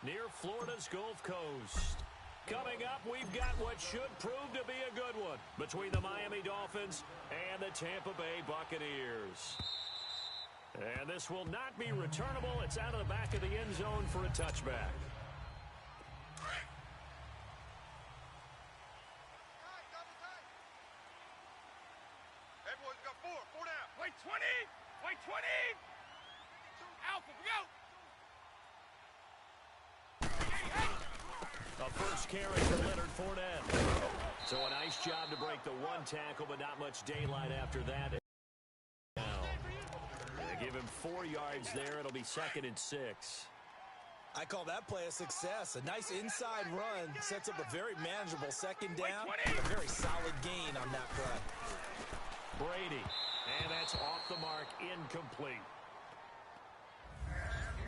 near Florida's Gulf Coast. Coming up, we've got what should prove to be a good one between the Miami Dolphins and the Tampa Bay Buccaneers. And this will not be returnable. It's out of the back of the end zone for a touchback. Hey, boys, we got four down. Wait 20! Wait 20! Alpha, we go! A first carry for Leonard Fournette. So a nice job to break the one tackle, but not much daylight after that. Now, they give him 4 yards there. It'll be 2nd and 6. I call that play a success. A nice inside run sets up a very manageable second down. A very solid gain on that play. Brady, and that's off the mark, incomplete.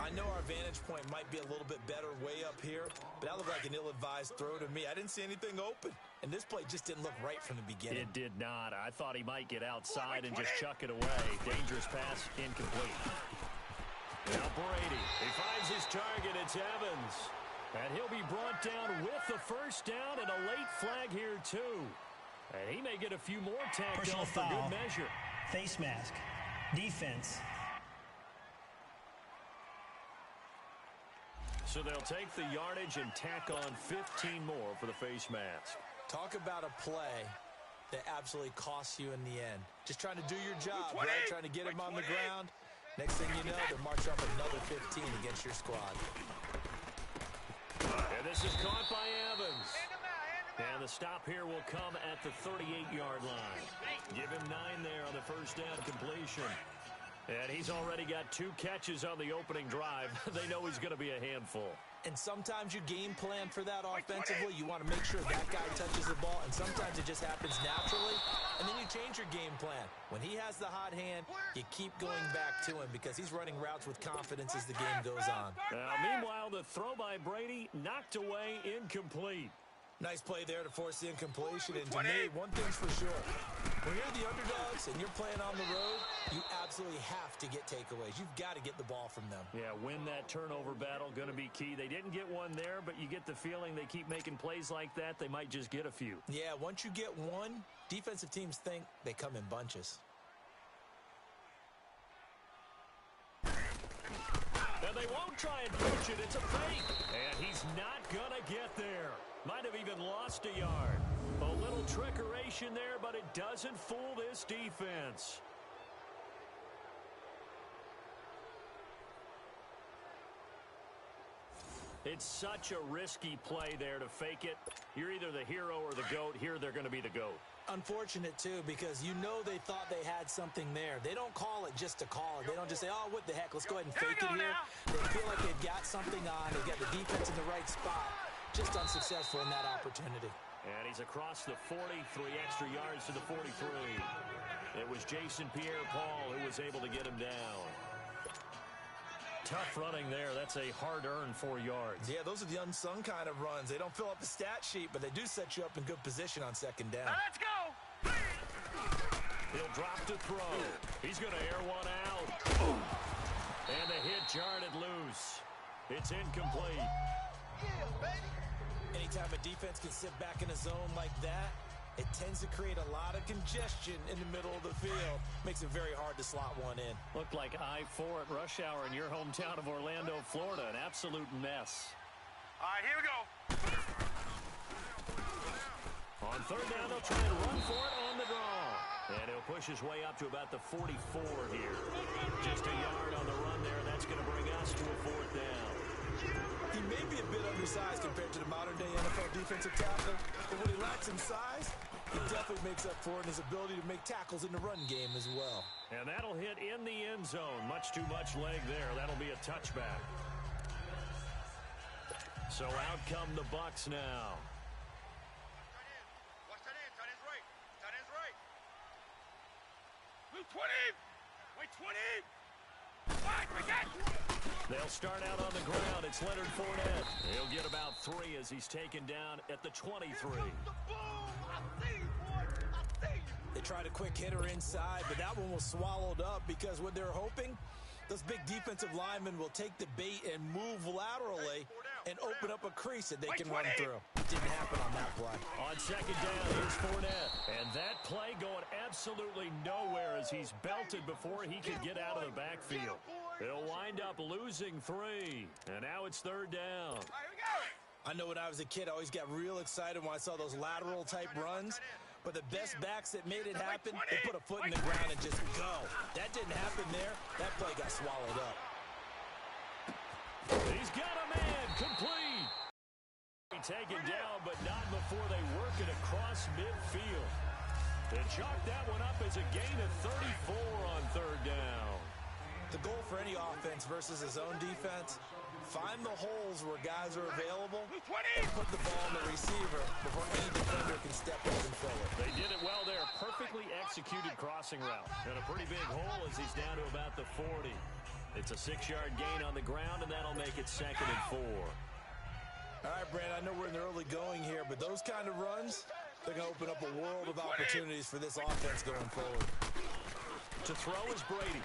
I know our vantage point might be a little bit better way up here, but that looked like an ill-advised throw to me. I didn't see anything open, and this play just didn't look right from the beginning. It did not. I thought he might get outside and just chuck it away. Dangerous pass, incomplete. Now Brady, he finds his target. It's Evans. And he'll be brought down with the first down and a late flag here, too. And he may get a few more tacked on for good measure. Face mask. Defense. So they'll take the yardage and tack on 15 more for the face mask. Talk about a play that absolutely costs you in the end. Just trying to do your job, right? Trying to get him on the ground. Next thing you know, they'll march up another 15 against your squad. And this is caught by Evans. And the stop here will come at the 38-yard line. Give him 9 there on the first down completion. And he's already got 2 catches on the opening drive. They know he's going to be a handful. And sometimes you game plan for that offensively. You want to make sure that guy touches the ball, and sometimes it just happens naturally, and then you change your game plan. When he has the hot hand, you keep going back to him because he's running routes with confidence as the game goes on. Meanwhile, the throw by Brady knocked away, incomplete. Nice play there to force the incompletion. And to me, one thing's for sure. When you're the underdogs and you're playing on the road, you absolutely have to get takeaways. You've got to get the ball from them. Yeah, win that turnover battle, going to be key. They didn't get one there, but you get the feeling they keep making plays like that, they might just get a few. Yeah, once you get one, defensive teams think they come in bunches. And they won't try and push it. It's a fake. And he's not going to get there. Might have even lost a yard. A little trickeration there, but it doesn't fool this defense. It's such a risky play there to fake it. You're either the hero or the GOAT. Here they're going to be the GOAT. Unfortunate, too, because you know they thought they had something there. They don't call it just to call it. They don't just say, oh, what the heck, let's go ahead and fake it here. They feel like they've got something on. They've got the defense in the right spot. Just unsuccessful in that opportunity. And he's across the 40, 3 extra yards to the 43. It was Jason Pierre-Paul who was able to get him down. Tough running there. That's a hard-earned 4 yards. Yeah, those are the unsung kind of runs. They don't fill up the stat sheet, but they do set you up in good position on second down. Now let's go! He'll drop to throw. He's going to air one out. And the hit jarred it loose. It's incomplete. Yeah, baby. Anytime a defense can sit back in a zone like that, it tends to create a lot of congestion in the middle of the field. Makes it very hard to slot one in. Looked like I-4 at rush hour in your hometown of Orlando, Florida. An absolute mess. All right, here we go. On third down, they'll try and run for it on the draw. And he'll push his way up to about the 44 here. Just a yard on the run there. That's going to bring us to a 4th down. He may be a bit undersized compared to the modern-day NFL defensive tackle, but when he lacks in size, he definitely makes up for it in his ability to make tackles in the run game as well. And that'll hit in the end zone. Much too much leg there. That'll be a touchback. So out come the Bucs now. Watch tight end. Tight end's right. Tight end's right. Move 20! Wait 20! Fine, we got. They'll start out on the ground. It's Leonard Fournette. He'll get about 3 as he's taken down at the 23. They tried a quick hitter inside, but that one was swallowed up because what they're hoping, those big defensive linemen will take the bait and move laterally open up a crease that they can run through. It didn't happen on that play. On second down, here's Fournette. And that play going absolutely nowhere as he's belted before he can get out of the backfield. He'll wind up losing 3. And now it's third down. All right, here we go. I know when I was a kid, I always got real excited when I saw those lateral-type runs. But the best backs that made it happen, they put a foot in the ground and just go. That didn't happen there. That play got swallowed up. He's got a man complete. Taken down, but not before they work it across midfield. They chalk that one up as a gain of 34 on third down. The goal for any offense versus his own defense, find the holes where guys are available and put the ball on the receiver before any defender can step up and fill it. They did it well there. Perfectly executed crossing route. And a pretty big hole as he's down to about the 40. It's a 6-yard gain on the ground, and that'll make it 2nd and 4. All right, Brandon, I know we're in the early going here, but those kind of runs, they're going to open up a world of opportunities for this offense going forward. To throw is Brady.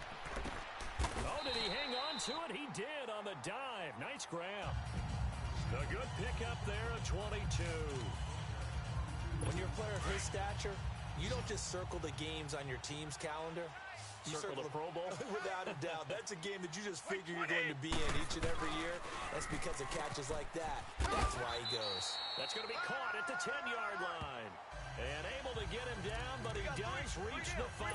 Oh, did he hang on to it? He did on the dive. Nice grab. A good pickup there at 22. When you're a player of his stature, you don't just circle the games on your team's calendar. You circle the Pro Bowl? Without a doubt. That's a game that you just figure you're going to be in each and every year. That's because of catches like that. That's why he goes. That's going to be caught at the 10-yard line. And able to get him down, but he does reach the 5.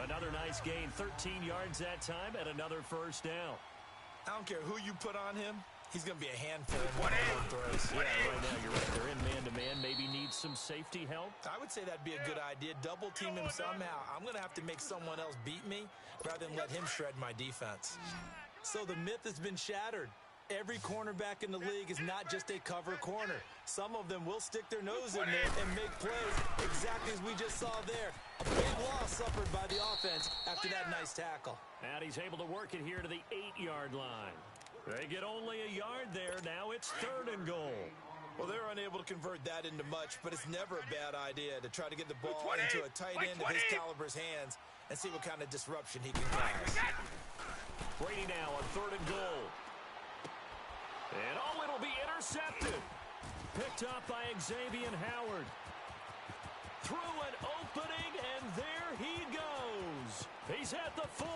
Another nice gain, 13 yards that time, and another first down. I don't care who you put on him. He's going to be a handful of throws. Yeah, right now you're right. They're in man-to-man. Maybe needs some safety help. I would say that'd be a good idea. Double team him somehow. I'm going to have to make someone else beat me rather than let him shred my defense. So the myth has been shattered. Every cornerback in the league is not just a cover corner. Some of them will stick their nose in there and make plays exactly as we just saw there. A big loss suffered by the offense after that nice tackle. And he's able to work it here to the 8-yard line. They get only a yard there. Now it's 3rd and goal. Well, they're unable to convert that into much, but it's never a bad idea to try to get the ball into a tight end of his caliber's hands and see what kind of disruption he can cause. Brady now on 3rd and goal. And it'll be intercepted. Picked up by Xavier Howard. Through an opening, and there he goes. He's at the 40.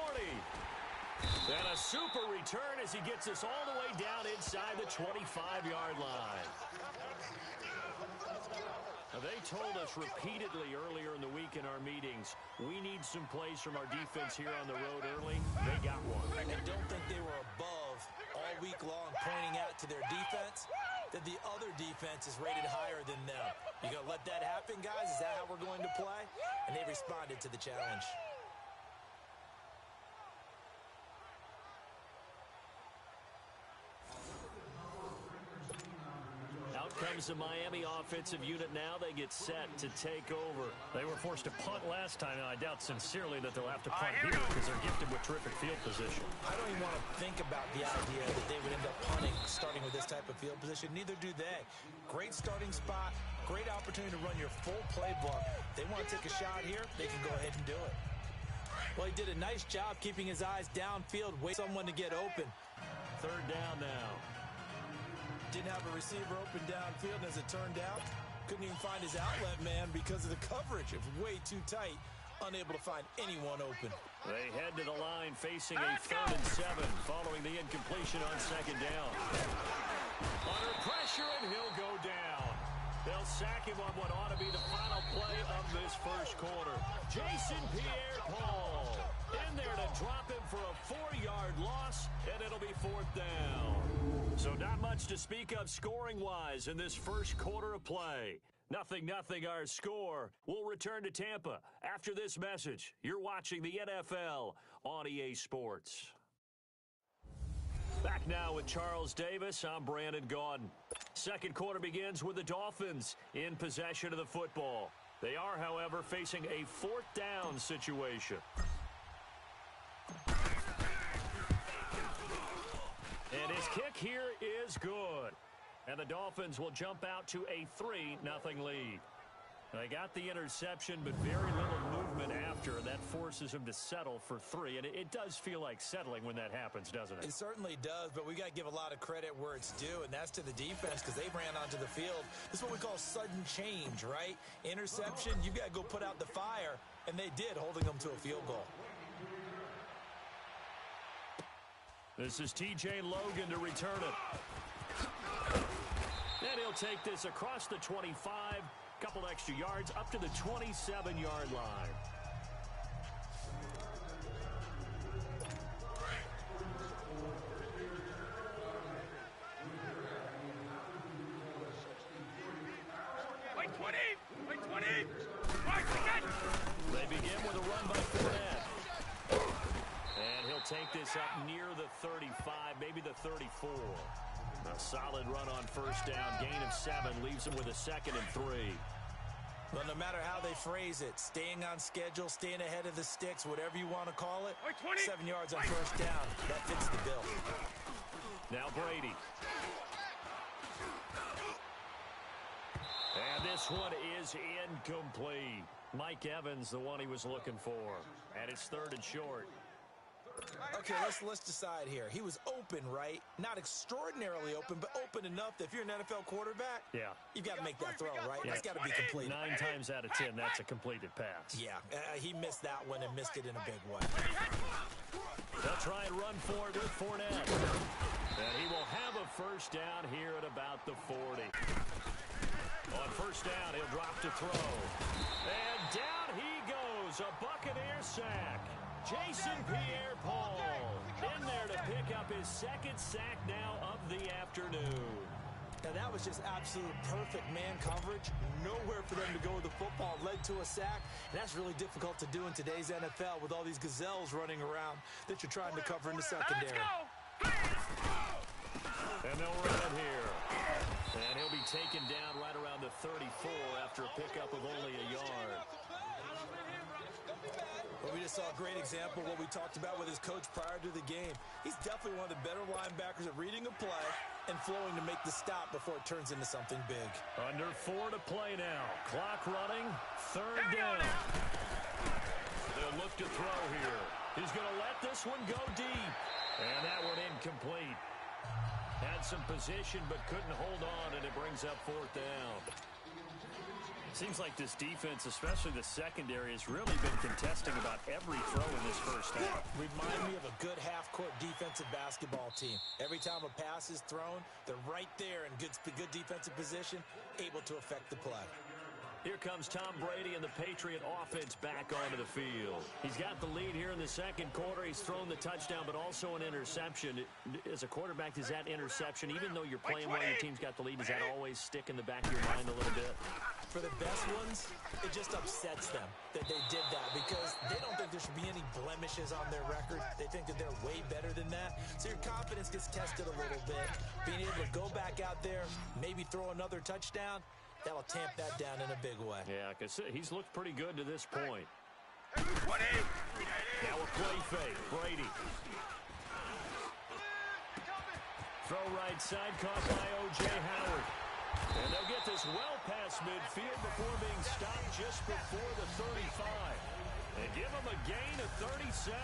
And a super return as he gets us all the way down inside the 25-yard line. Now, they told us repeatedly earlier in the week in our meetings, we need some plays from our defense here on the road early. They got one. And don't think they were above all week long pointing out to their defense that the other defense is rated higher than them. You going to let that happen, guys? Is that how we're going to play? And they responded to the challenge. Out comes the Miami offensive unit now. They get set to take over. They were forced to punt last time, and I doubt sincerely that they'll have to punt here because they're gifted with terrific field position. I don't even want to think about the idea that they would end up punting starting with this type of field position. Neither do they. Great starting spot, great opportunity to run your full playbook. They want to take a shot here, they can go ahead and do it. Well, he did a nice job keeping his eyes downfield, waiting for someone to get open. 3rd down now. Didn't have a receiver open downfield, and as it turned out, couldn't even find his outlet man because of the coverage. It was way too tight, unable to find anyone open. They head to the line facing a 3rd and 7 following the incompletion on 2nd down. Under pressure, and he'll go down. They'll sack him on what ought to be the final play of this first quarter. Jason Pierre-Paul in there to drop him for a 4-yard loss, and it'll be 4th down. So not much to speak of scoring-wise in this first quarter of play. 0-0 our score. We'll return to Tampa after this message. You're watching the NFL on EA Sports. Back now with Charles Davis. I'm Brandon Gaudin. Second quarter begins with the Dolphins in possession of the football. They are, however, facing a 4th down situation. And his kick here is good. And the Dolphins will jump out to a 3-0 lead. They got the interception, but very little movement after. after, and that forces him to settle for 3. And it does feel like settling when that happens, doesn't it? It certainly does, but we got to give a lot of credit where it's due, and that's to the defense because they ran onto the field. This is what we call sudden change, right? Interception, you got to go put out the fire, and they did, holding them to a field goal. This is T.J. Logan to return it. And he'll take this across the 25, couple extra yards, up to the 27-yard line. Wait 20! Wait 20! Mark again! They begin with a run by Fournette. And he'll take this up near the 35, maybe the 34. A solid run on first down, gain of 7, leaves him with a 2nd and 3. Well, no matter how they phrase it, staying on schedule, staying ahead of the sticks, whatever you want to call it, 7 yards on first down, that fits the bill. Now Brady. And this one is incomplete. Mike Evans, the one he was looking for. And it's 3rd and short. Okay, let's decide here. He was open, right? Not extraordinarily open, but open enough that if you're an NFL quarterback, you've got to make that throw, right? That's got to be complete. 9 times out of 10, that's a completed pass. Yeah, he missed that one and missed it in a big way. They'll try and run for it with Fournette. And he will have a first down here at about the 40. On first down, he'll drop to throw. And down he goes, a Buccaneer sack. Jason Pierre-Paul in there to pick up his 2nd sack now of the afternoon. Now, that was just absolute perfect man coverage. Nowhere for them to go with the football. Led to a sack. And that's really difficult to do in today's NFL with all these gazelles running around that you're trying to cover in the secondary. And they'll run it here. And he'll be taken down right around the 34 after a pickup of only a yard. Well, we just saw a great example of what we talked about with his coach prior to the game. He's definitely one of the better linebackers at reading a play and flowing to make the stop before it turns into something big. Under 4 to play now. Clock running. 3rd down. They'll look to throw here. He's going to let this one go deep. And that one incomplete. Had some position but couldn't hold on, and it brings up 4th down. Seems like this defense, especially the secondary, has really been contesting about every throw in this first half. Remind me of a good half-court defensive basketball team. Every time a pass is thrown, they're right there in good defensive position, able to affect the play. Here comes Tom Brady and the Patriot offense back onto the field. He's got the lead here in the 2nd quarter. He's thrown the touchdown, but also an interception. As a quarterback, does that interception, even though you're playing while your team's got the lead, does that always stick in the back of your mind a little bit? For the best ones, it just upsets them that they did that because they don't think there should be any blemishes on their record. They think that they're way better than that. So your confidence gets tested a little bit. Being able to go back out there, maybe throw another touchdown, that'll tamp that down in a big way. Yeah, because he's looked pretty good to this point. 20! Now a play fake. Brady. Throw right side, caught by O.J. Howard. And they'll get this well past midfield before being stopped just before the 35. And give him a gain of 37.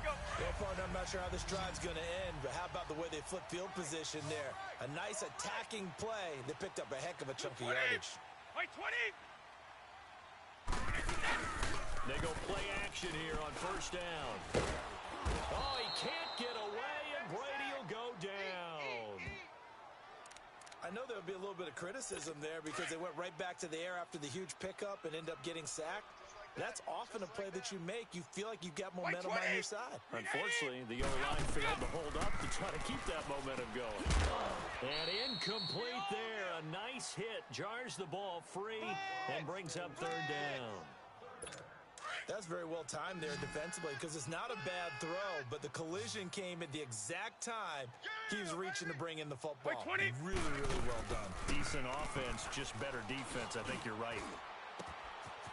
Well, partner, I'm not sure how this drive's going to end, but how about the way they flip field position there? A nice attacking play. They picked up a heck of a chunk of yardage. Wait 20! They go play action here on first down. Oh, he can't get away, and Brady will go down. I know there'll be a little bit of criticism there because they went right back to the air after the huge pickup and end up getting sacked. That's often a play that you make. You feel like you've got momentum on your side. Unfortunately, the O-line failed to hold up to try to keep that momentum going. And incomplete there. A nice hit. Jars the ball free and brings up 3rd down. That's very well timed there defensively because it's not a bad throw, but the collision came at the exact time he was reaching to bring in the football. Really, really well done. Decent offense, just better defense. I think you're right.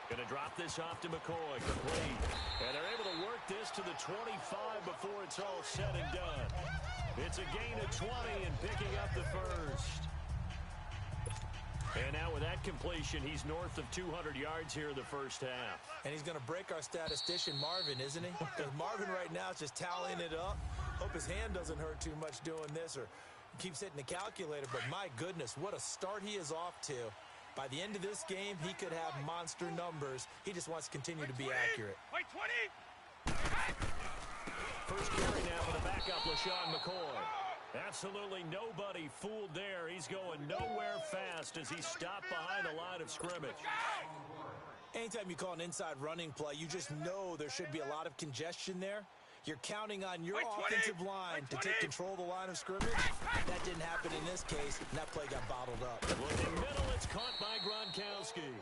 Going to drop this off to McCoy, complete. And they're able to work this to the 25 before it's all said and done. It's a gain of 20 and picking up the first. And now with that completion, he's north of 200 yards here in the first half. And he's going to break our statistician, Marvin, isn't he? Because Marvin right now is just tallying it up. Hope his hand doesn't hurt too much doing this or keeps hitting the calculator. But my goodness, what a start he is off to. By the end of this game, he could have monster numbers. He just wants to continue to be accurate. Wait, 20. First carry now for the backup, LaShawn McCoy. Absolutely nobody fooled there. He's going nowhere fast as he's stopped behind the line of scrimmage. Anytime you call an inside running play, you just know there should be a lot of congestion there. You're counting on your offensive line to take control of the line of scrimmage. That didn't happen in this case, and that play got bottled up. Looking middle, it's caught by Gronkowski.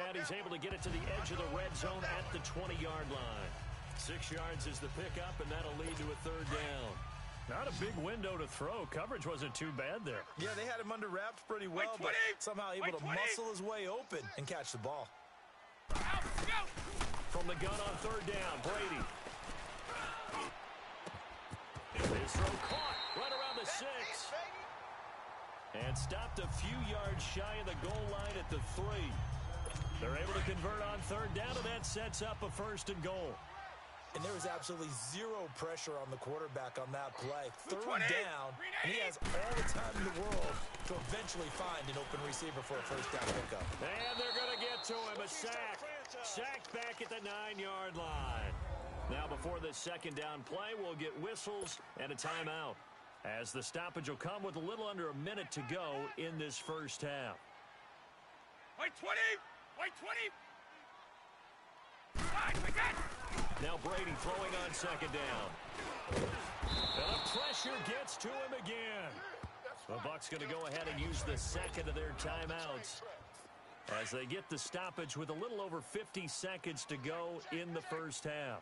And he's able to get it to the edge of the red zone at the 20-yard line. 6 yards is the pickup, and that'll lead to a third down. Not a big window to throw. Coverage wasn't too bad there. Yeah, they had him under wraps pretty well, but somehow able to muscle his way open and catch the ball. From the gun on third down, Brady. His throw caught right around the 6. And stopped a few yards shy of the goal line at the 3. They're able to convert on third down, and that sets up a first and goal. And there was absolutely zero pressure on the quarterback on that play. Third down, and he has all the time in the world to eventually find an open receiver for a first down pickup. And they're going to get to him, a sack. Sacked back at the 9-yard line. Now before this second down play, we'll get whistles and a timeout, as the stoppage will come with a little under a minute to go in this first half. Wait, 20. Wait, 20. Right, we got. Now Brady throwing on second down. And the pressure gets to him again. The Bucs going to go ahead and use the second of their timeouts as they get the stoppage with a little over 50 seconds to go in the first half.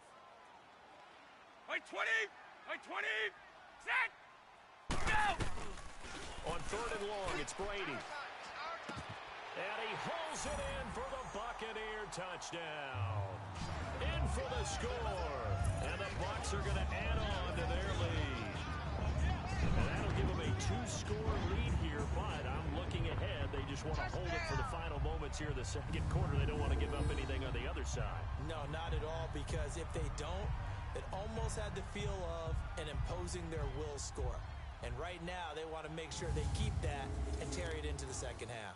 Wait, 20. Wait, 20. Set. Go. On third and long, it's Brady. And he hauls it in for the Buccaneer touchdown. In for the score. And the Bucs are going to add on to their lead. And that'll give them a 2-score lead here, but I'm looking ahead. They just want to hold it for the final moments here in the second quarter. They don't want to give up anything on the other side. No, not at all, because if they don't, it almost had the feel of an imposing their will score. And right now, they want to make sure they keep that and carry it into the second half.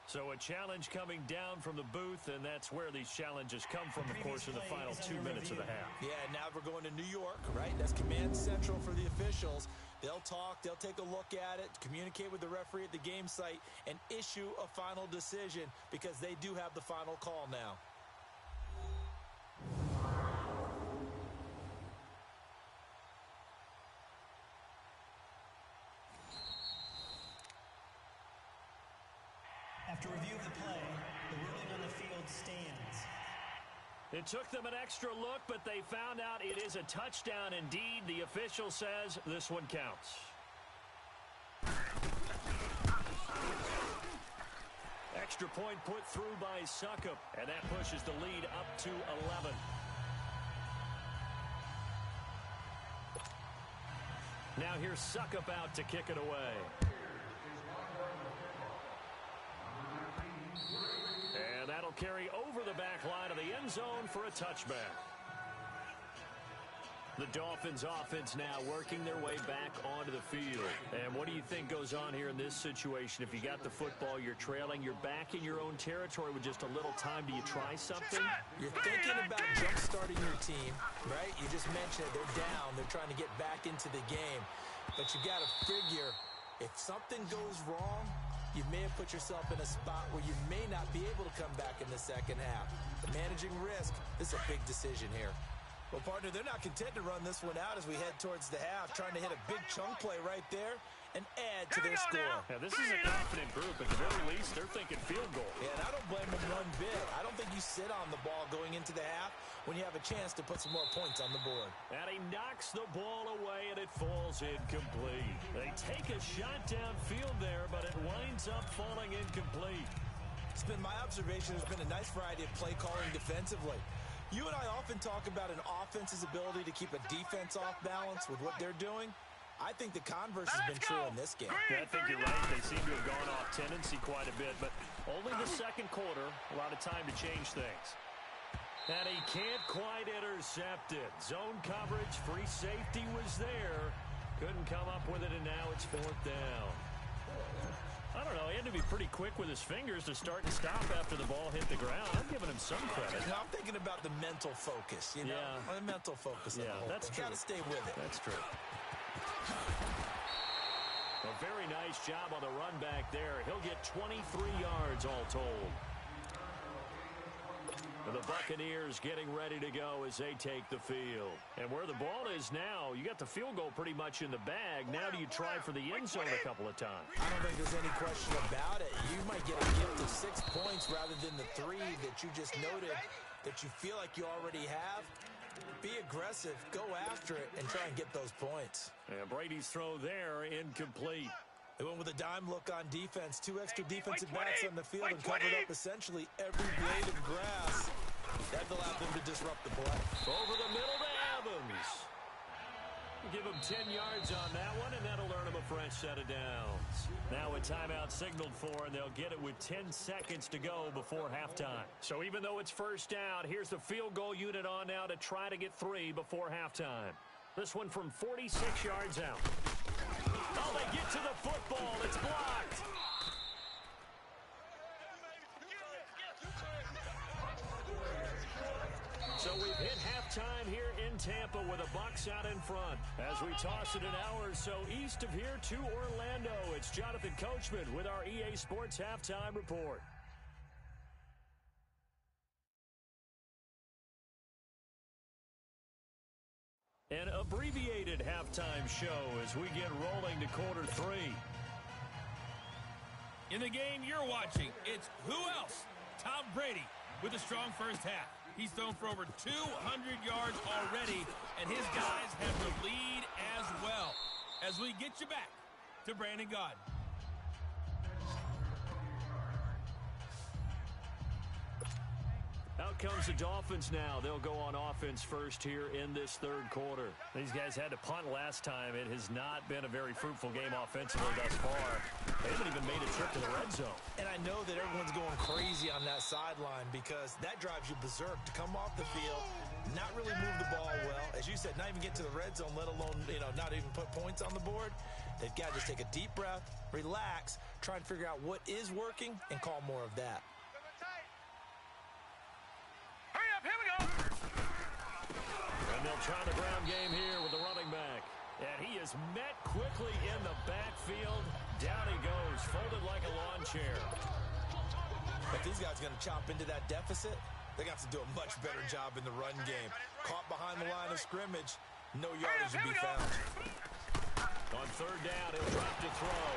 So a challenge coming down from the booth, and that's where these challenges come from, of course, in the final 2 minutes of the half. Yeah, now we're going to New York, right? That's command central for the officials. They'll talk, they'll take a look at it, communicate with the referee at the game site, and issue a final decision because they do have the final call now. After review of the play, the ruling on the field stands. It took them an extra look, but they found out it is a touchdown indeed. The official says this one counts. Extra point put through by Succop, and that pushes the lead up to 11. Now here's Succop out to kick it away. And that'll carry over the back line of the end zone for a touchback. The Dolphins offense now working their way back onto the field. And what do you think goes on here in this situation? If you got the football, you're trailing, you're back in your own territory with just a little time. Do you try something? You're thinking about jump-starting your team, right? You just mentioned it. They're down. They're trying to get back into the game. But you got to figure, if something goes wrong, you may have put yourself in a spot where you may not be able to come back in the second half. Managing risk, this is a big decision here. Well, partner, they're not content to run this one out as we head towards the half, trying to hit a big chunk play right there and add to their score. Now, this is a confident group. At the very least, they're thinking field goal. Yeah, and I don't blame them one bit. I don't think you sit on the ball going into the half when you have a chance to put some more points on the board. And he knocks the ball away, and it falls incomplete. They take a shot downfield there, but it winds up falling incomplete. It's been my observation there's been a nice variety of play calling defensively. You and I often talk about an offense's ability to keep a defense off balance with what they're doing. I think the converse has been true in this game. Yeah, I think you're right. They seem to have gone off tendency quite a bit, but only the second quarter. A lot of time to change things. And he can't quite intercept it. Zone coverage, free safety was there. Couldn't come up with it, and now it's fourth down. I don't know. He had to be pretty quick with his fingers to start and stop after the ball hit the ground. I'm giving him some credit. Now, I'm thinking about the mental focus, you know? Yeah. The mental focus. Yeah, that's true. Got to stay with it. That's true. A very nice job on the run back there. He'll get 23 yards all told. The Buccaneers getting ready to go as they take the field. And where the ball is now, you got the field goal pretty much in the bag. Now do you try for the end zone a couple of times? I don't think there's any question about it. You might get a gift of 6 points rather than the 3 that you just noted that you feel like you already have. Be aggressive, go after it, and try and get those points. And Brady's throw there, incomplete. They went with a dime look on defense. 2 extra defensive backs on the field and covered up essentially every blade of grass. That allowed them to disrupt the play. Over the middle to Evans. Give him 10 yards on that one, and that'll earn him a fresh set of downs. Now a timeout signaled for, and they'll get it with 10 seconds to go before halftime. So even though it's first down, here's the field goal unit on now to try to get 3 before halftime. This one from 46 yards out. Oh, they get to the football. It's blocked. So we've hit halftime here in Tampa with the Bucs out in front. As we toss it an hour or so east of here to Orlando, it's Jonathan Coachman with our EA Sports Halftime Report. An abbreviated halftime show as we get rolling to quarter 3. In the game you're watching, it's who else? Tom Brady with a strong first half. He's thrown for over 200 yards already, and his guys have the lead as well. As we get you back to Brandon Gaudin. Out comes the Dolphins now. They'll go on offense first here in this third quarter. These guys had to punt last time. It has not been a very fruitful game offensively thus far. They haven't even made a trip to the red zone. And I know that everyone's going crazy on that sideline because that drives you berserk to come off the field, not really move the ball well. As you said, not even get to the red zone, let alone, not even put points on the board. They've got to just take a deep breath, relax, try and figure out what is working, and call more of that. Here we go. And they'll try the ground game here with the running back. And he is met quickly in the backfield. Down he goes, folded like a lawn chair. If these guys are going to chop into that deficit, they got to do a much better job in the run game. Caught behind the line of scrimmage, no yardage to be found. On third down, he'll drop to throw.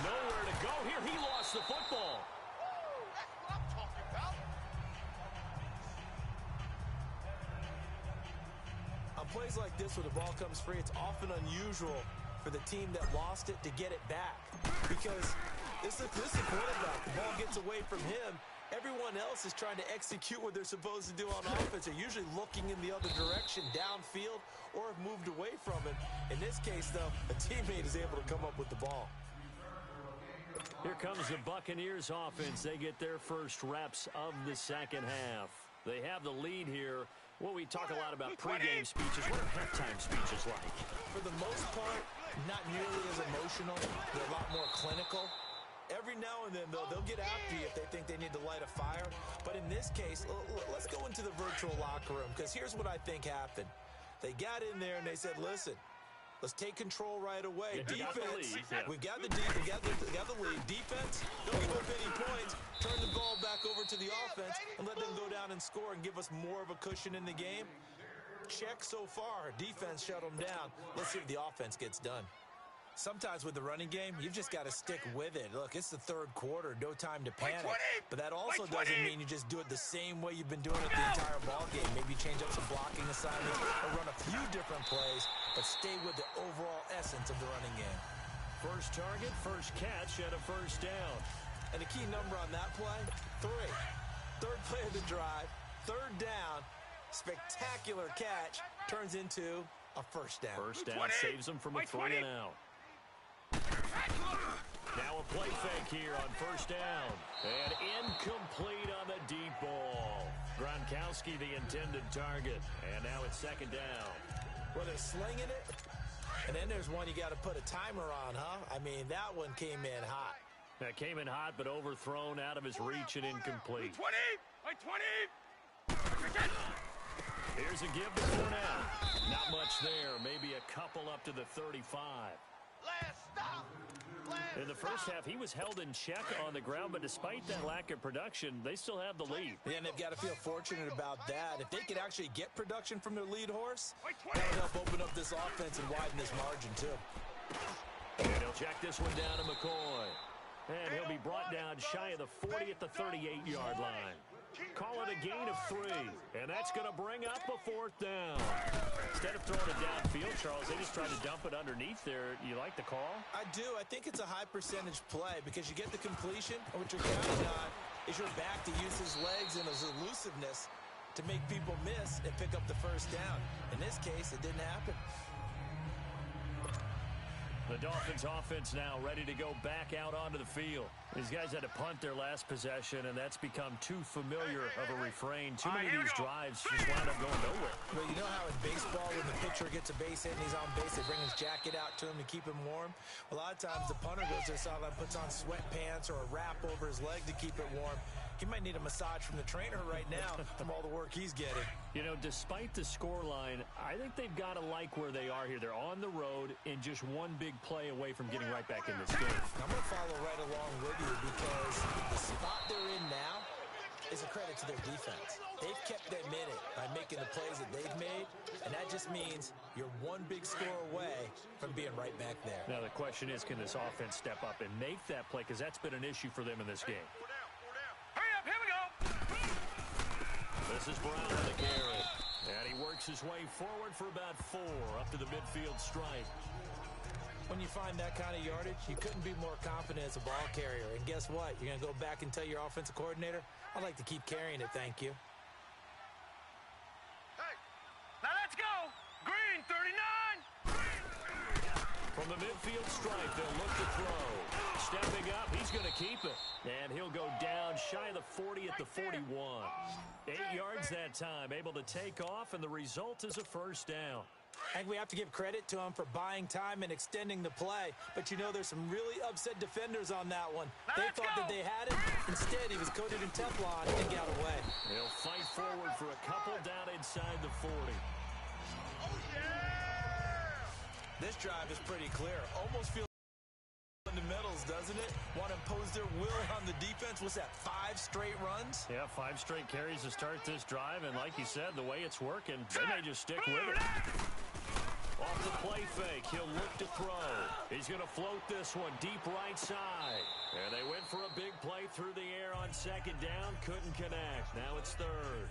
Nowhere to go here. He lost the football. That's what I'm talking about. On plays like this where the ball comes free, it's often unusual for the team that lost it to get it back. Because this is a quarterback. The ball gets away from him. Everyone else is trying to execute what they're supposed to do on offense. They're usually looking in the other direction, downfield, or have moved away from it. In this case, though, a teammate is able to come up with the ball. Here comes the Buccaneers offense. They get their first reps of the second half. They have the lead here. Well, we talk a lot about pregame speeches. What are halftime speeches like? For the most part, not nearly as emotional. They're a lot more clinical. Every now and then, though, they'll get after you if they think they need to light a fire. But in this case, let's go into the virtual locker room, because here's what I think happened. They got in there and they said, listen, let's take control right away. Defense, we got the lead. Defense, don't give up any points. Turn the ball back over to the offense and let them go down and score and give us more of a cushion in the game. Check so far. Defense shut them down. Let's see if the offense gets done. Sometimes with the running game, you've just got to stick with it. Look, it's the third quarter, no time to panic. But that also doesn't mean you just do it the same way you've been doing it the entire ball game. Maybe change up some blocking assignments or run a few different plays, but stay with the overall essence of the running game. First target, first catch, and a first down. And the key number on that play, 3. Third play of the drive, third down, spectacular catch, turns into a first down. First down saves them from a 3 and out. Now a play fake here on first down. And incomplete on the deep ball. Gronkowski the intended target. And now it's second down. Well, they're slinging it. And then there's one you got to put a timer on, huh? I mean, that one came in hot. That came in hot, but overthrown out of his reach and incomplete. 20! Like 20! Here's a give to Fournette. Not much there. Maybe a couple up to the 35. Last stop. In the first half, he was held in check on the ground, but despite that lack of production, they still have the lead. Yeah, and they've got to feel fortunate about that. If they could actually get production from their lead horse, that would help open up this offense and widen this margin, too. And he'll check this one down to McCoy. And he'll be brought down shy of the 40 at the 38-yard line. Call it a gain of 3, and that's going to bring up a 4th down. Instead of throwing it downfield, Charles, they just tried to dump it underneath there. You like the call? I do. I think it's a high-percentage play because you get the completion, and what you're counting on is your back to use his legs and his elusiveness to make people miss and pick up the first down. In this case, it didn't happen. The Dolphins offense now ready to go back out onto the field. These guys had to punt their last possession, and that's become too familiar of a refrain. Too many of these drives just wound up going nowhere. Well, you know how in baseball, when the pitcher gets a base hit and he's on base, they bring his jacket out to him to keep him warm? A lot of times the punter goes to the sideline, puts on sweatpants or a wrap over his leg to keep it warm. He might need a massage from the trainer right now from all the work he's getting. You know, despite the scoreline, I think they've got to like where they are here. They're on the road and just one big play away from getting right back in this game. I'm going to follow right along with you because the spot they're in now is a credit to their defense. They've kept them in it by making the plays that they've made, and that just means you're one big score away from being right back there. Now, the question is, can this offense step up and make that play? Because that's been an issue for them in this game. Hurry up, here we go! This is Brown with the carry. And he works his way forward for about 4 up to the midfield stripe. When you find that kind of yardage, you couldn't be more confident as a ball carrier. And guess what? You're going to go back and tell your offensive coordinator, I'd like to keep carrying it, thank you. Hey! Now let's go! Green, 39! From the midfield stripe, they'll look to throw. Stepping up, he's going to keep it. And he'll go down shy of the 40 at the 41. 8 yards that time, able to take off, and the result is a first down. I think we have to give credit to him for buying time and extending the play. But you know, there's some really upset defenders on that one. They thought that they had him. Instead, he was coated in Teflon and got away. He'll fight forward for a couple down inside the 40. Oh, yeah! This drive is pretty clear. Almost feels fundamentals, doesn't it? Want to impose their will on the defense. What's that, 5 straight runs? Yeah, 5 straight carries to start this drive, and like you said, the way it's working, they may just stick with it. Off the play fake, he'll look to throw. He's going to float this one deep right side. And they went for a big play through the air on second down, couldn't connect. Now it's 3rd.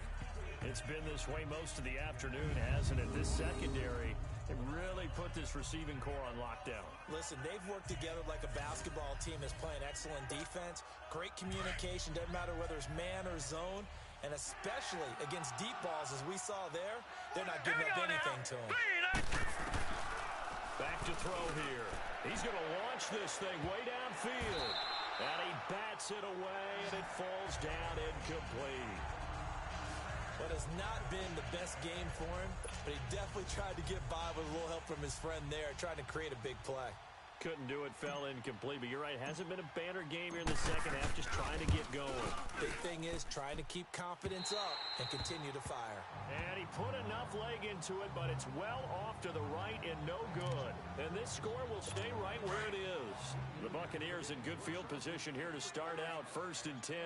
It's been this way most of the afternoon, hasn't it? This secondary, it really put this receiving core on lockdown. Listen, they've worked together like a basketball team that's playing excellent defense. Great communication, doesn't matter whether it's man or zone. And especially against deep balls, as we saw there, they're not giving up anything to him. Back to throw here. He's going to launch this thing way downfield. And he bats it away, and it falls down incomplete. What has not been the best game for him, but he definitely tried to get by with a little help from his friend there, trying to create a big play. Couldn't do it, fell incomplete, but you're right, hasn't been a banner game here in the second half, just trying to get going. Big thing is trying to keep confidence up and continue to fire. And he put enough leg into it, but it's well off to the right and no good. And this score will stay right where it is. The Buccaneers in good field position here to start out 1st and 10.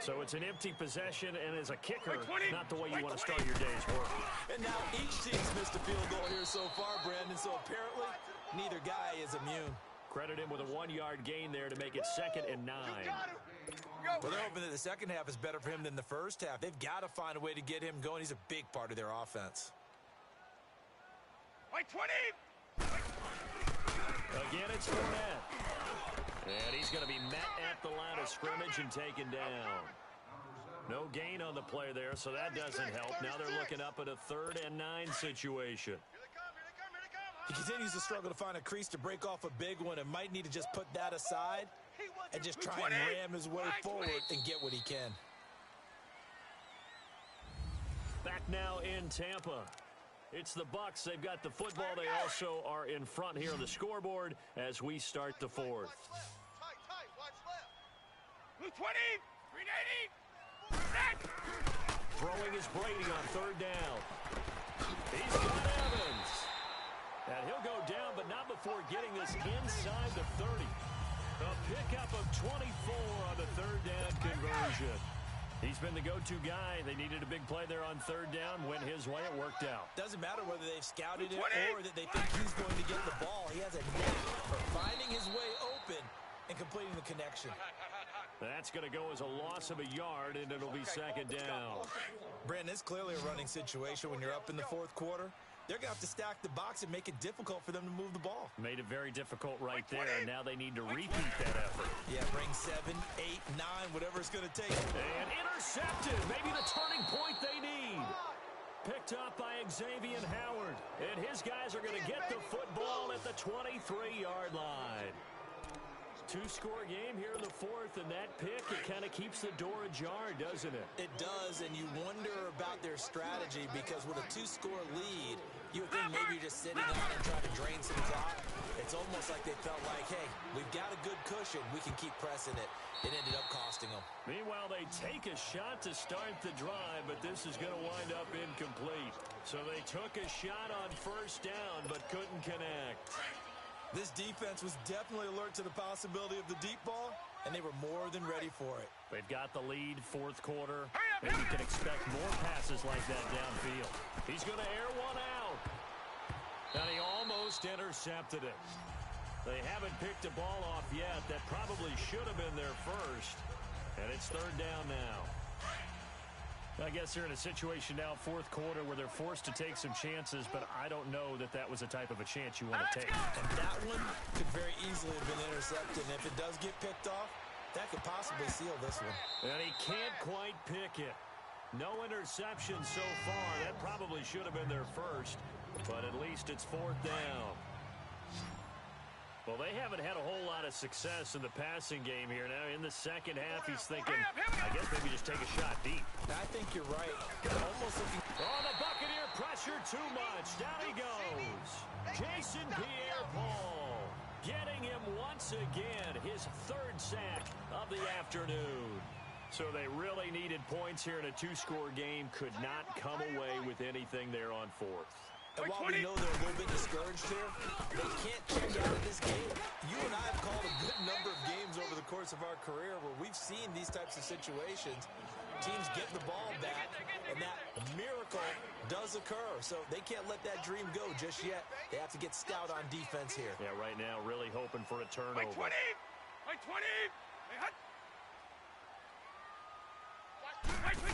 So it's an empty possession, and as a kicker, not the way you want to start your day's work. And now each team's missed a field goal here so far, Brandon, so apparently neither guy is immune. Credit him with a 1-yard gain there to make it 2nd and 9. Well, they're hoping that the second half is better for him than the first half. They've got to find a way to get him going. He's a big part of their offense. Like 20! Again, it's Fournette. And he's going to be met at the line of scrimmage and taken down. No gain on the play there, so that doesn't help. Now they're looking up at a 3rd and 9 situation. He continues to struggle to find a crease to break off a big one and might need to just put that aside and just try and ram his way forward and get what he can. Back now in Tampa. It's the Bucs. They've got the football. They also are in front here on the scoreboard as we start the fourth. Tight, watch left. Blue 20, green 80. Set. Throwing is Brady on third down. He's got Evans. And he'll go down, but not before getting this inside the 30. A pickup of 24 on the third down conversion. He's been the go-to guy. They needed a big play there on third down. Went his way. It worked out. Doesn't matter whether they've scouted it or that they think he's going to get the ball. He has a knack for finding his way open and completing the connection. That's going to go as a loss of a yard, and it'll be second down. Brandon, it's clearly a running situation when you're up in the fourth quarter. They're going to have to stack the box and make it difficult for them to move the ball. Made it very difficult right there, and now they need to repeat that effort. Yeah, bring 7, 8, 9, whatever it's going to take. And intercepted. Maybe the turning point they need. Picked up by Xavier Howard. And his guys are going to get the football at the 23-yard line. Two-score game here in the fourth, and that pick, it kind of keeps the door ajar, doesn't it? It does, and you wonder about their strategy because with a two-score lead, you would think maybe you're just sitting on and trying to drain some clock. It's almost like they felt like, hey, we've got a good cushion. We can keep pressing it. It ended up costing them. Meanwhile, they take a shot to start the drive, but this is going to wind up incomplete. So they took a shot on first down, but couldn't connect. This defense was definitely alert to the possibility of the deep ball, and they were more than ready for it. They've got the lead, fourth quarter, and you can expect more passes like that downfield. He's going to air one out, and he almost intercepted it. They haven't picked a ball off yet. That probably should have been their first, and it's third down now. I guess they're in a situation now, fourth quarter, where they're forced to take some chances, but I don't know that that was the type of a chance you want to take. And that one could very easily have been intercepted, and if it does get picked off, that could possibly seal this one. And he can't quite pick it. No interception so far. That probably should have been their first, but at least it's fourth down. Well, they haven't had a whole lot of success in the passing game here. Now, in the second half, he's thinking, I guess maybe just take a shot deep. I think you're right. Almost looking... Oh, the Buccaneer pressure too much. Down he goes. Jason Pierre-Paul getting him once again. His third sack of the afternoon. So they really needed points here in a two-score game. Could not come away with anything there on fourth. And while we know they're a little bit discouraged here, they can't check out of this game. You and I have called a good number of games over the course of our career where we've seen these types of situations. Teams get the ball back, and that miracle does occur. So they can't let that dream go just yet. They have to get stout on defense here. Yeah, right now really hoping for a turnover. White 20! White 20! Hey, hut! White 20!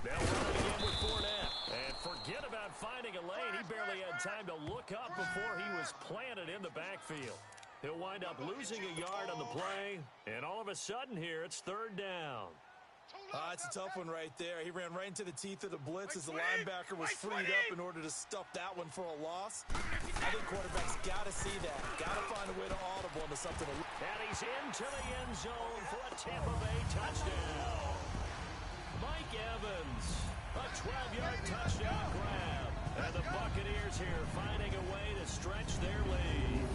They'll run it again with Fournette. And forget about finding a lane. He barely had time to look up before he was planted in the backfield. He'll wind up losing a yard on the play. And all of a sudden here, it's third down. It's a tough one right there. He ran right into the teeth of the blitz as the linebacker was freed up in order to stuff that one for a loss. I think quarterbacks got to see that. Got to find a way to audible into something. And he's into the end zone for a Tampa Bay touchdown. Mike Evans, a 12-yard touchdown grab. And the Buccaneers here finding a way to stretch their lead.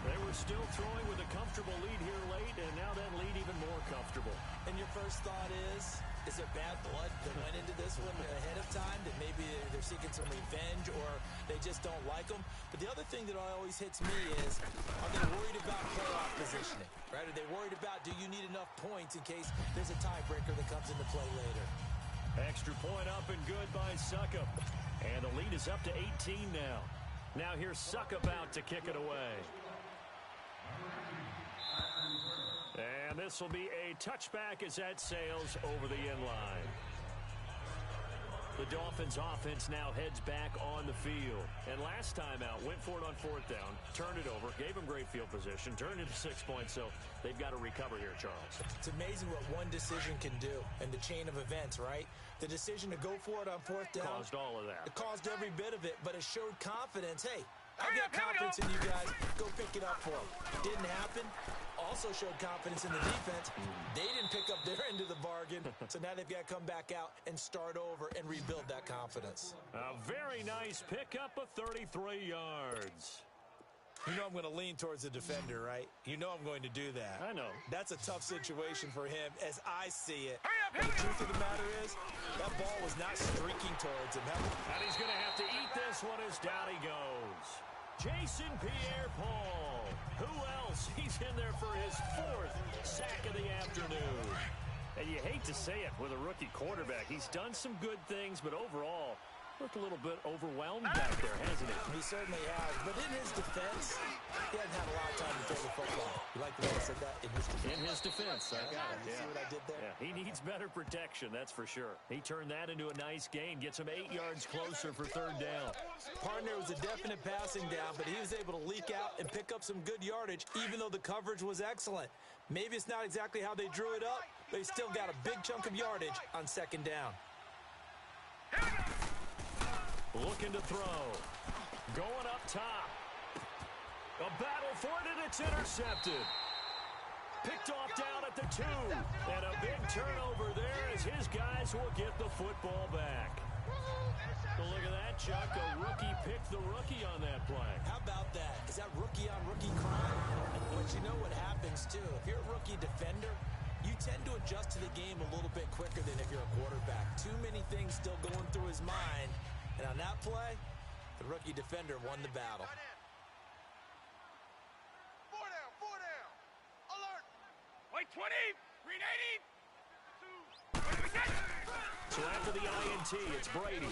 They were still throwing with a comfortable lead here late, and now that lead even more comfortable. And your first thought is there bad blood that went into this one ahead of time, that maybe they're seeking some revenge or they just don't like them? But the other thing that always hits me is, are they worried about playoff positioning? Right? Are they worried about, do you need enough points in case there's a tiebreaker that comes into play later? Extra point up and good by Suckup. And the lead is up to 18 now. Now here's Suckup out to kick it away. And this will be a touchback as that sails over the end line. The Dolphins offense now heads back on the field. And last time out, went for it on 4th down, turned it over, gave them great field position, turned it to 6 points, so they've got to recover here, Charles. It's amazing what one decision can do in the chain of events, right? The decision to go for it on 4th down. Caused all of that. It caused every bit of it, but it showed confidence. Hey, I've got confidence in you guys. Go pick it up for them. Didn't happen. Also showed confidence in the defense. They didn't pick up their end of the bargain, so now they've got to come back out and start over and rebuild that confidence. A very nice pickup of 33 yards. You know I'm going to lean towards the defender, right? You know I'm going to do that. I know. That's a tough situation for him as I see it. But the truth of the matter is, that ball was not streaking towards him. And he's going to have to eat this one as down he goes. Jason Pierre-Paul. Who else? He's in there for his 4th sack of the afternoon. And you hate to say it with a rookie quarterback. He's done some good things, but overall, looked a little bit overwhelmed back there, hasn't he? He certainly has. But in his defense, he hasn't had a lot of time to throw the football. You like the way I said that? In his defense. In his defense. I got it. You see what I did there? Yeah, he needs better protection, that's for sure. He turned that into a nice gain, gets him 8 yards closer for 3rd down. Partner was a definite passing down, but he was able to leak out and pick up some good yardage, even though the coverage was excellent. Maybe it's not exactly how they drew it up, but he still got a big chunk of yardage on 2nd down. Looking to throw. Going up top. A battle for it, and it's intercepted. Picked off down at the 2. And a big turnover there as his guys will get the football back. So look at that, Chuck. A rookie picked the rookie on that play. How about that? Is that rookie-on-rookie crime? But you know what happens, too. If you're a rookie defender, you tend to adjust to the game a little bit quicker than if you're a quarterback. Too many things still going through his mind. And on that play, the rookie defender won the battle. 4 down, 4 down. Alert. White 20, green 80. 2. What do we get? So after the INT, it's Brady.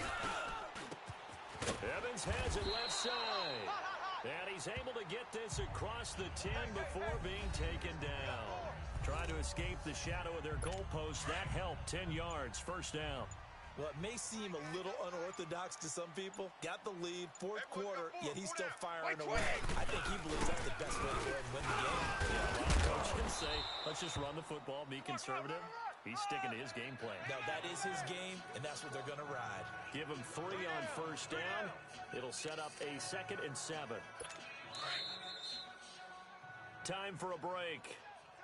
Evans has it left side. And he's able to get this across the 10 before being taken down. Trying to escape the shadow of their goalpost. That helped. 10 yards, 1st down. Well, it may seem a little unorthodox to some people. Got the lead, 4th quarter, yet he's still firing away. I think he believes that's the best way to go ahead and win the game. Yeah, a lot of coaches say, let's just run the football, be conservative. He's sticking to his game plan. Now, that is his game, and that's what they're going to ride. Give him 3 on 1st down. It'll set up a 2nd and 7. Time for a break.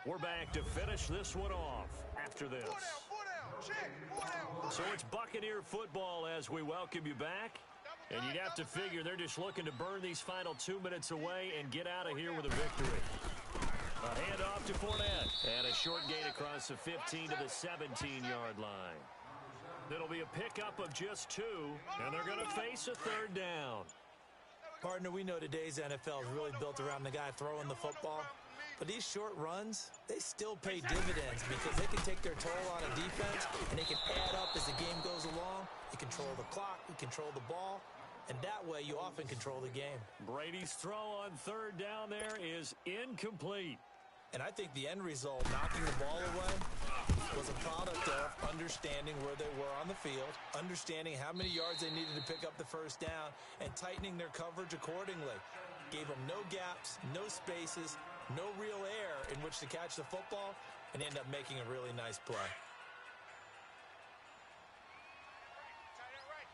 We're back to finish this one off after this. 4 down, 4 down. Check. 4 down. So it's Buccaneer football as we welcome you back. And you'd have to figure they're just looking to burn these final 2 minutes away and get out of here with a victory. A handoff to Fournette. And a short gain across the 15 to the 17-yard line. It'll be a pickup of just 2, and they're going to face a 3rd down. Partner, we know today's NFL is really built around the guy throwing the football. But these short runs, they still pay dividends because they can take their toll on a defense, and they can add up as the game goes along. You control the clock, you control the ball, and that way you often control the game. Brady's throw on 3rd down there is incomplete. And I think the end result, knocking the ball away, was a product of understanding where they were on the field, understanding how many yards they needed to pick up the 1st down, and tightening their coverage accordingly. Gave them no gaps, no spaces, no real air in which to catch the football, and end up making a really nice play. Tight end right.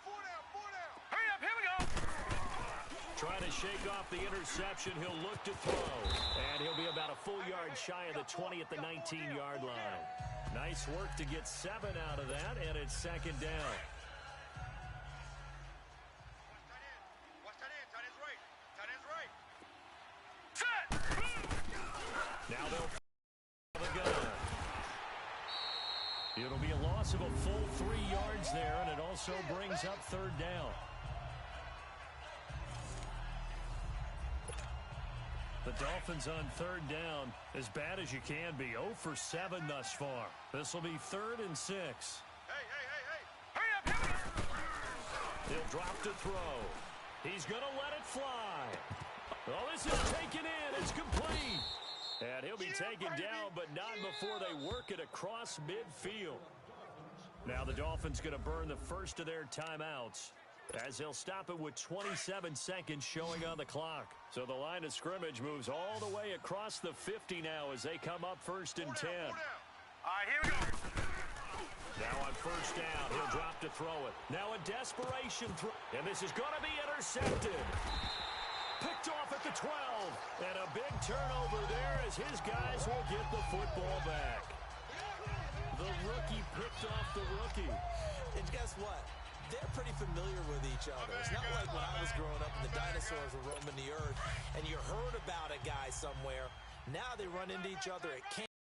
4 down, 4 down. Hurry up, here we go. Trying to shake off the interception. He'll look to throw. And he'll be about a full yard shy of the 20 at the 19-yard line. Nice work to get 7 out of that, and it's 2nd down. Watch tight end. Tight end's right. Tight end's right. Set. Now they'll the gun. It'll be a loss of a full 3 yards there, and it also brings up 3rd down. The Dolphins on 3rd down, as bad as you can be, 0 for 7 thus far. This will be 3rd and 6. Hey. Hurry up, here we go. He'll drop to throw. He's going to let it fly. Oh, this is taken in. It's complete. And he'll be taken down, but not before they work it across midfield. Now the Dolphins going to burn the first of their timeouts, as they'll stop it with 27 seconds showing on the clock. So the line of scrimmage moves all the way across the 50 now as they come up 1st and 10. All right, here we go. Now on 1st down, he'll drop to throw it. Now a desperation throw, and this is going to be intercepted. Picked off at the 12, and a big turnover there as his guys will get the football back. The rookie picked off the rookie. And guess what? They're pretty familiar with each other. It's not like when I was growing up and the dinosaurs were roaming the earth and you heard about a guy somewhere. Now they run into each other at camp,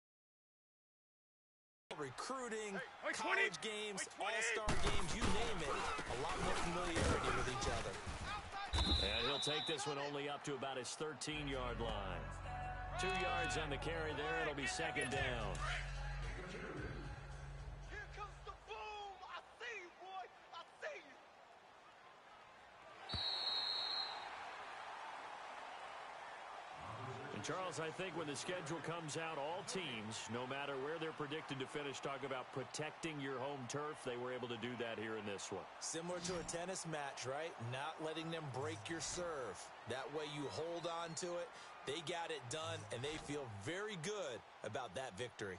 recruiting, college games, all-star games, you name it. A lot more familiarity with each other. And he'll take this one only up to about his 13-yard line. 2 yards on the carry there. It'll be 2nd down. Here comes the boom. I see you, boy. I see you. And Charles, I think when the schedule comes out, all teams, no matter where they're predicted to finish, talk about protecting your home turf. They were able to do that here in this one. Similar to a tennis match, right? Not letting them break your serve. That way you hold on to it. They got it done, and they feel very good about that victory.